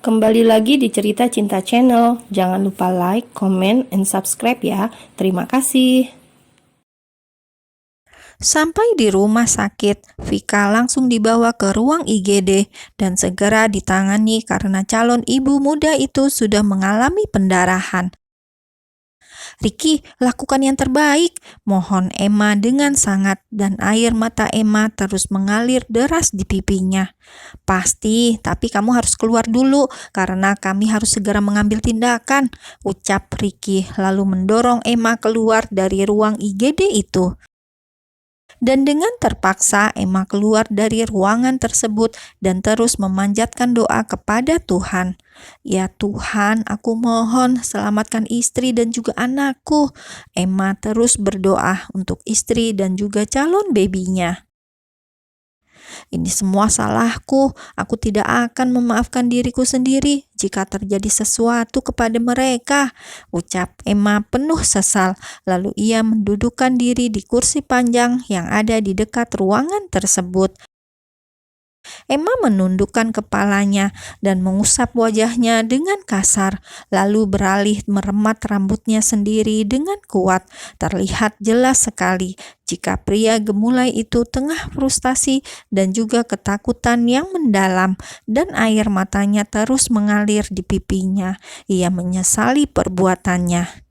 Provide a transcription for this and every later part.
Kembali lagi di Cerita Cinta Channel. Jangan lupa like, comment, and subscribe ya. Terima kasih. Sampai di rumah sakit, Vika langsung dibawa ke ruang IGD dan segera ditangani karena calon ibu muda itu sudah mengalami pendarahan. "Riki, lakukan yang terbaik," mohon Emma dengan sangat, dan air mata Emma terus mengalir deras di pipinya. "Pasti, tapi kamu harus keluar dulu karena kami harus segera mengambil tindakan," ucap Riki lalu mendorong Emma keluar dari ruang IGD itu. Dan dengan terpaksa Emma keluar dari ruangan tersebut dan terus memanjatkan doa kepada Tuhan. "Ya Tuhan, aku mohon selamatkan istri dan juga anakku." Emma terus berdoa untuk istri dan juga calon babynya. "Ini semua salahku. Aku tidak akan memaafkan diriku sendiri jika terjadi sesuatu kepada mereka," ucap Emma penuh sesal. Lalu ia mendudukkan diri di kursi panjang yang ada di dekat ruangan tersebut. Emma menundukkan kepalanya dan mengusap wajahnya dengan kasar, lalu beralih meremat rambutnya sendiri dengan kuat. Terlihat jelas sekali jika pria gemulai itu tengah frustasi dan juga ketakutan yang mendalam, dan air matanya terus mengalir di pipinya. Ia menyesali perbuatannya.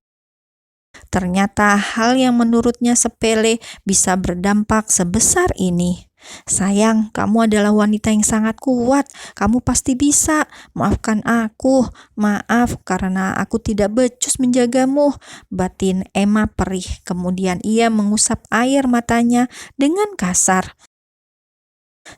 Ternyata hal yang menurutnya sepele bisa berdampak sebesar ini. "Sayang, kamu adalah wanita yang sangat kuat. Kamu pasti bisa. Maafkan aku. Maaf karena aku tidak becus menjagamu," batin Emma perih. Kemudian ia mengusap air matanya dengan kasar.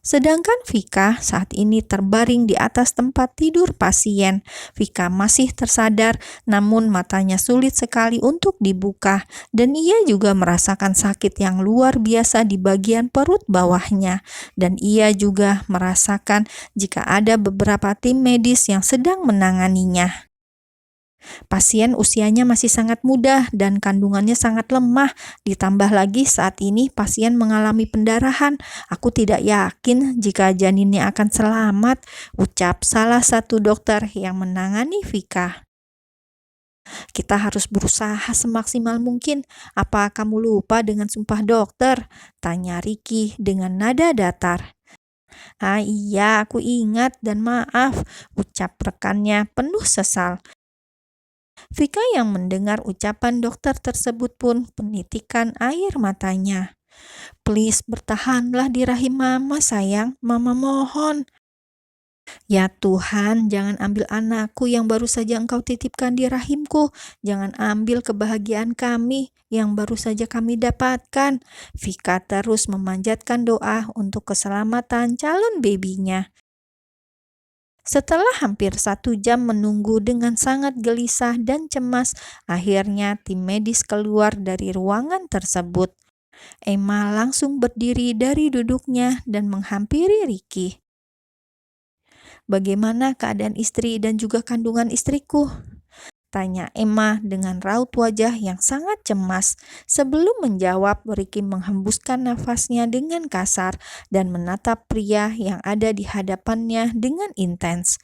Sedangkan Vika saat ini terbaring di atas tempat tidur pasien. Vika masih tersadar, namun matanya sulit sekali untuk dibuka, dan ia juga merasakan sakit yang luar biasa di bagian perut bawahnya. Dan ia juga merasakan jika ada beberapa tim medis yang sedang menanganinya. Pasien usianya masih sangat muda dan kandungannya sangat lemah. Ditambah lagi saat ini pasien mengalami pendarahan. "Aku tidak yakin jika janinnya akan selamat," ucap salah satu dokter yang menangani Vika. "Kita harus berusaha semaksimal mungkin. Apa kamu lupa dengan sumpah dokter?" tanya Riki dengan nada datar. "Ah iya, aku ingat dan maaf," ucap rekannya penuh sesal. Vika yang mendengar ucapan dokter tersebut pun menitikan air matanya. "Please, bertahanlah di rahim mama sayang, mama mohon." "Ya Tuhan, jangan ambil anakku yang baru saja Engkau titipkan di rahimku. Jangan ambil kebahagiaan kami yang baru saja kami dapatkan." Vika terus memanjatkan doa untuk keselamatan calon babynya. Setelah hampir 1 jam menunggu dengan sangat gelisah dan cemas, akhirnya tim medis keluar dari ruangan tersebut. Emma langsung berdiri dari duduknya dan menghampiri Riki. "Bagaimana keadaan istri dan juga kandungan istriku?" tanya Emma dengan raut wajah yang sangat cemas. Sebelum menjawab, Riki menghembuskan nafasnya dengan kasar dan menatap pria yang ada di hadapannya dengan intens.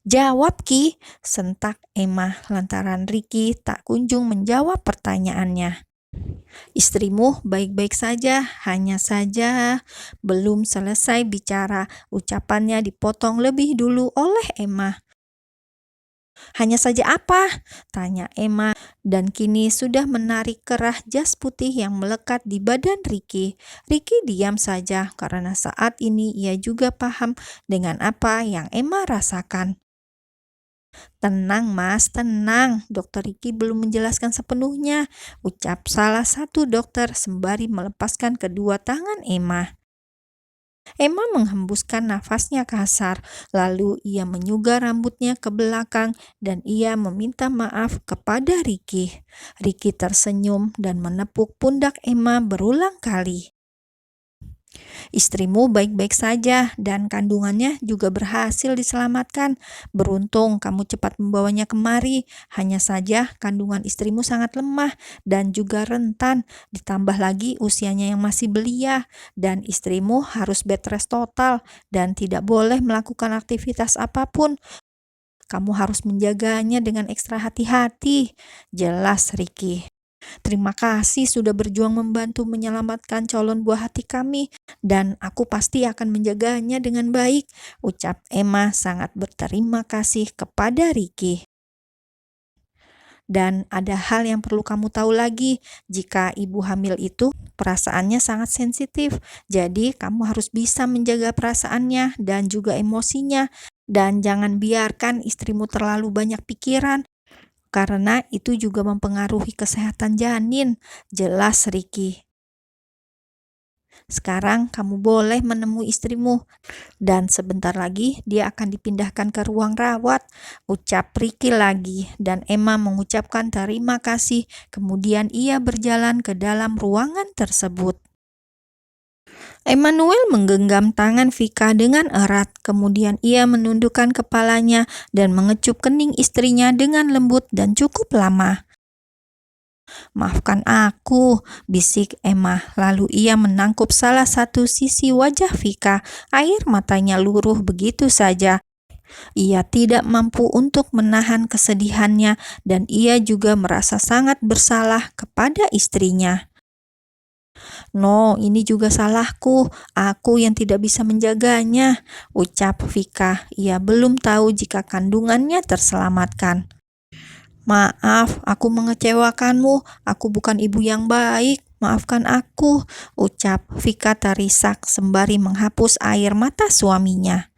"Jawab, Ki," sentak Emma lantaran Riki tak kunjung menjawab pertanyaannya. "Istrimu baik-baik saja, hanya saja..." Belum selesai bicara, ucapannya dipotong lebih dulu oleh Emma. "Hanya saja apa?" tanya Emma, dan kini sudah menarik kerah jas putih yang melekat di badan Riki. Riki diam saja karena saat ini ia juga paham dengan apa yang Emma rasakan. "Tenang Mas, tenang. Dokter Riki belum menjelaskan sepenuhnya," ucap salah satu dokter sembari melepaskan kedua tangan Emma. Emma menghembuskan nafasnya kasar, lalu ia menyugar rambutnya ke belakang dan ia meminta maaf kepada Riki. Riki tersenyum dan menepuk pundak Emma berulang kali. Istrimu baik-baik saja dan kandungannya juga berhasil diselamatkan. Beruntung kamu cepat membawanya kemari. Hanya saja kandungan istrimu sangat lemah dan juga rentan. Ditambah lagi usianya yang masih belia dan istrimu harus bed rest total dan tidak boleh melakukan aktivitas apapun. Kamu harus menjaganya dengan ekstra hati-hati. Jelas, Ricky. Terima kasih sudah berjuang membantu menyelamatkan calon buah hati kami, dan aku pasti akan menjaganya dengan baik, ucap Emma sangat berterima kasih kepada Ricky. Dan ada hal yang perlu kamu tahu lagi, jika ibu hamil itu perasaannya sangat sensitif, jadi kamu harus bisa menjaga perasaannya dan juga emosinya, dan jangan biarkan istrimu terlalu banyak pikiran, karena itu juga mempengaruhi kesehatan janin. Jelas, Ricky. Sekarang kamu boleh menemui istrimu dan sebentar lagi dia akan dipindahkan ke ruang rawat, ucap Ricky lagi, dan Emma mengucapkan terima kasih. Kemudian ia berjalan ke dalam ruangan tersebut. Emmanuel menggenggam tangan Vika dengan erat, kemudian ia menundukkan kepalanya dan mengecup kening istrinya dengan lembut dan cukup lama. Maafkan aku, bisik Emma. Lalu ia menangkup salah satu sisi wajah Vika. Air matanya luruh begitu saja. Ia tidak mampu untuk menahan kesedihannya dan ia juga merasa sangat bersalah kepada istrinya. No, ini juga salahku. Aku yang tidak bisa menjaganya, ucap Vika. Ia belum tahu jika kandungannya terselamatkan. Maaf, aku mengecewakanmu. Aku bukan ibu yang baik. Maafkan aku, ucap Vika terisak sembari menghapus air mata suaminya.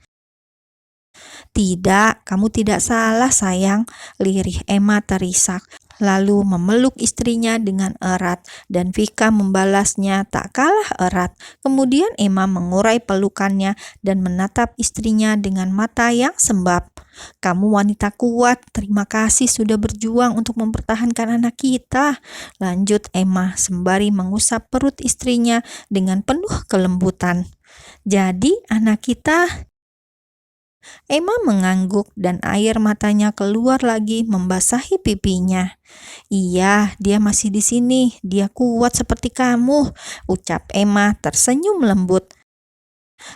Tidak, kamu tidak salah sayang, lirih Emma terisak, lalu memeluk istrinya dengan erat dan Vika membalasnya tak kalah erat. Kemudian Emma mengurai pelukannya dan menatap istrinya dengan mata yang sembab. Kamu wanita kuat, terima kasih sudah berjuang untuk mempertahankan anak kita, lanjut Emma sembari mengusap perut istrinya dengan penuh kelembutan. Jadi anak kita... Emma mengangguk dan air matanya keluar lagi membasahi pipinya. Iya, dia masih di sini. Dia kuat seperti kamu, ucap Emma tersenyum lembut.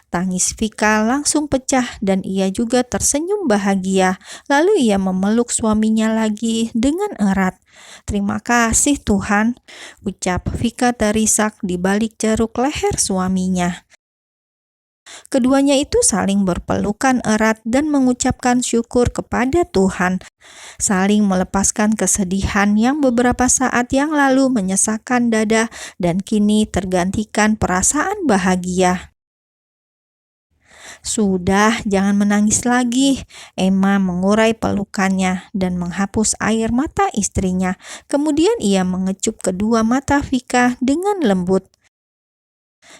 Tangis Vika langsung pecah dan ia juga tersenyum bahagia. Lalu ia memeluk suaminya lagi dengan erat. Terima kasih Tuhan, ucap Vika terisak di balik jeruk leher suaminya. Keduanya itu saling berpelukan erat dan mengucapkan syukur kepada Tuhan, saling melepaskan kesedihan yang beberapa saat yang lalu menyesakkan dada dan kini tergantikan perasaan bahagia. Sudah, jangan menangis lagi. Emma mengurai pelukannya dan menghapus air mata istrinya. Kemudian ia mengecup kedua mata Vika dengan lembut.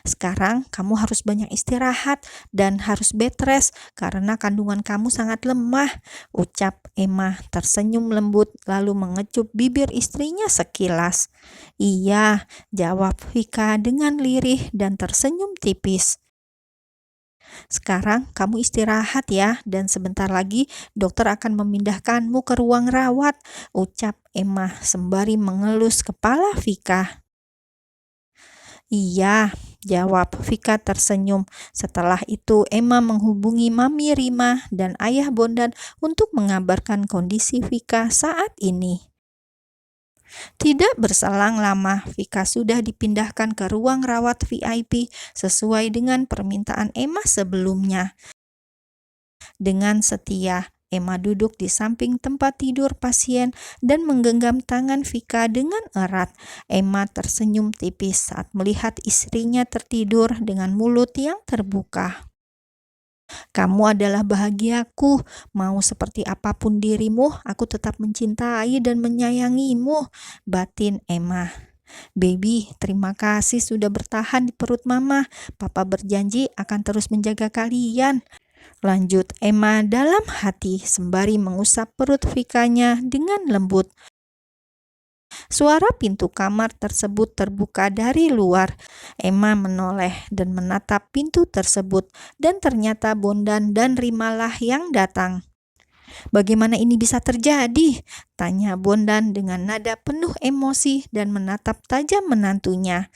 Sekarang kamu harus banyak istirahat dan harus bed rest karena kandungan kamu sangat lemah, ucap Emma tersenyum lembut lalu mengecup bibir istrinya sekilas. Iya, jawab Vika dengan lirih dan tersenyum tipis. Sekarang kamu istirahat ya dan sebentar lagi dokter akan memindahkanmu ke ruang rawat, ucap Emma sembari mengelus kepala Vika. Iya, jawab Vika tersenyum. Setelah itu Emma menghubungi Mami Rima dan Ayah Bondan untuk mengabarkan kondisi Vika saat ini. Tidak berselang lama, Vika sudah dipindahkan ke ruang rawat VIP sesuai dengan permintaan Emma sebelumnya. Dengan setia, Emma duduk di samping tempat tidur pasien dan menggenggam tangan Vika dengan erat. Emma tersenyum tipis saat melihat istrinya tertidur dengan mulut yang terbuka. Kamu adalah bahagiaku, mau seperti apapun dirimu, aku tetap mencintai dan menyayangimu, batin Emma. Baby, terima kasih sudah bertahan di perut mama. Papa berjanji akan terus menjaga kalian, lanjut Emma dalam hati sembari mengusap perut Vikanya dengan lembut. Suara pintu kamar tersebut terbuka dari luar. Emma menoleh dan menatap pintu tersebut, dan ternyata Bondan dan Rimalah yang datang. "Bagaimana ini bisa terjadi?" tanya Bondan dengan nada penuh emosi dan menatap tajam menantunya.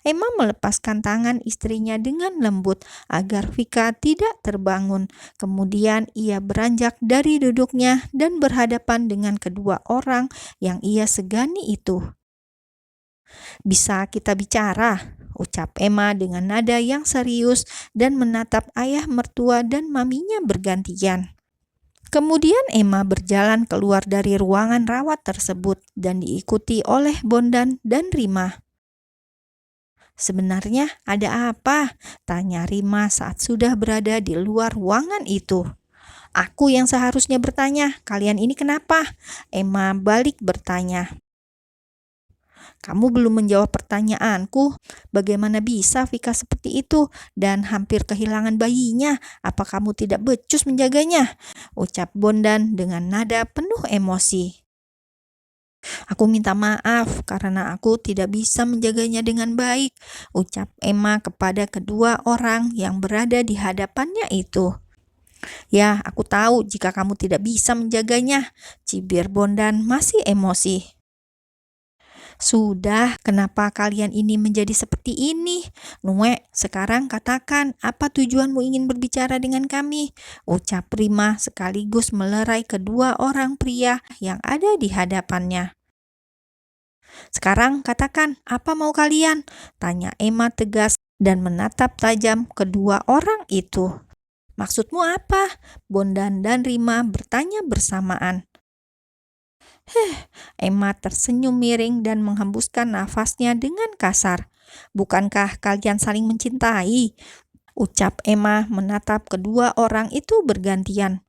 Emma melepaskan tangan istrinya dengan lembut agar Vika tidak terbangun. Kemudian ia beranjak dari duduknya dan berhadapan dengan kedua orang yang ia segani itu. "Bisa kita bicara?" ucap Emma dengan nada yang serius dan menatap ayah mertua dan maminya bergantian. Kemudian Emma berjalan keluar dari ruangan rawat tersebut dan diikuti oleh Bondan dan Rima. "Sebenarnya ada apa?" tanya Rima saat sudah berada di luar ruangan itu. "Aku yang seharusnya bertanya, kalian ini kenapa?" Emma balik bertanya. "Kamu belum menjawab pertanyaanku. Bagaimana bisa Vika seperti itu dan hampir kehilangan bayinya? Apa kamu tidak becus menjaganya?" ucap Bondan dengan nada penuh emosi. "Aku minta maaf karena aku tidak bisa menjaganya dengan baik," ucap Emma kepada kedua orang yang berada di hadapannya itu. "Ya, aku tahu jika kamu tidak bisa menjaganya," cibir Bondan masih emosi. "Sudah, kenapa kalian ini menjadi seperti ini? Nue, sekarang katakan apa tujuanmu ingin berbicara dengan kami?" ucap Rima sekaligus melerai kedua orang pria yang ada di hadapannya. "Sekarang katakan, apa mau kalian?" tanya Emma tegas dan menatap tajam kedua orang itu. "Maksudmu apa?" Bondan dan Rima bertanya bersamaan. Emma tersenyum miring dan menghembuskan nafasnya dengan kasar. "Bukankah kalian saling mencintai?" ucap Emma menatap kedua orang itu bergantian.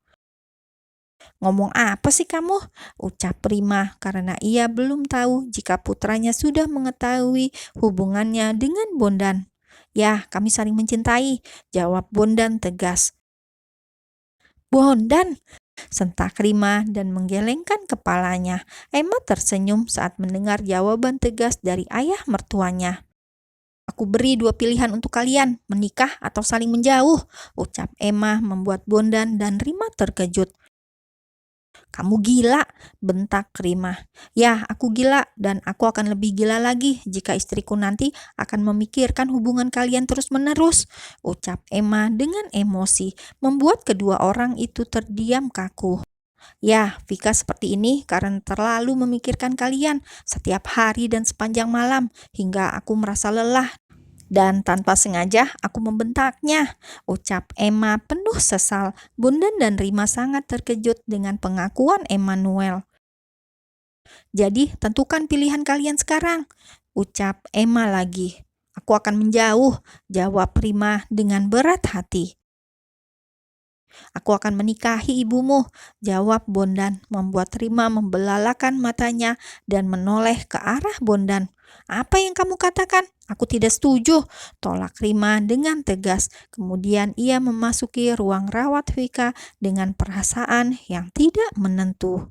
"Ngomong apa sih kamu?" ucap Rima karena ia belum tahu jika putranya sudah mengetahui hubungannya dengan Bondan. "Ya, kami saling mencintai," jawab Bondan tegas. "Bondan!" sentak Rima dan menggelengkan kepalanya. Emma tersenyum saat mendengar jawaban tegas dari ayah mertuanya. "Aku beri dua pilihan untuk kalian, menikah atau saling menjauh," ucap Emma membuat Bondan dan Rima terkejut. "Kamu gila," bentak Rima. "Ya, aku gila dan aku akan lebih gila lagi jika istriku nanti akan memikirkan hubungan kalian terus-menerus," ucap Emma dengan emosi, membuat kedua orang itu terdiam kaku. "Ya, Vika seperti ini karena terlalu memikirkan kalian setiap hari dan sepanjang malam hingga aku merasa lelah. Dan tanpa sengaja aku membentaknya," ucap Emma penuh sesal. Bondan dan Rima sangat terkejut dengan pengakuan Emmanuel. "Jadi tentukan pilihan kalian sekarang," ucap Emma lagi. "Aku akan menjauh," jawab Rima dengan berat hati. "Aku akan menikahi ibumu," jawab Bondan, membuat Rima membelalakan matanya dan menoleh ke arah Bondan. "Apa yang kamu katakan? Aku tidak setuju," tolak Rima dengan tegas. Kemudian ia memasuki ruang rawat Vika dengan perasaan yang tidak menentu.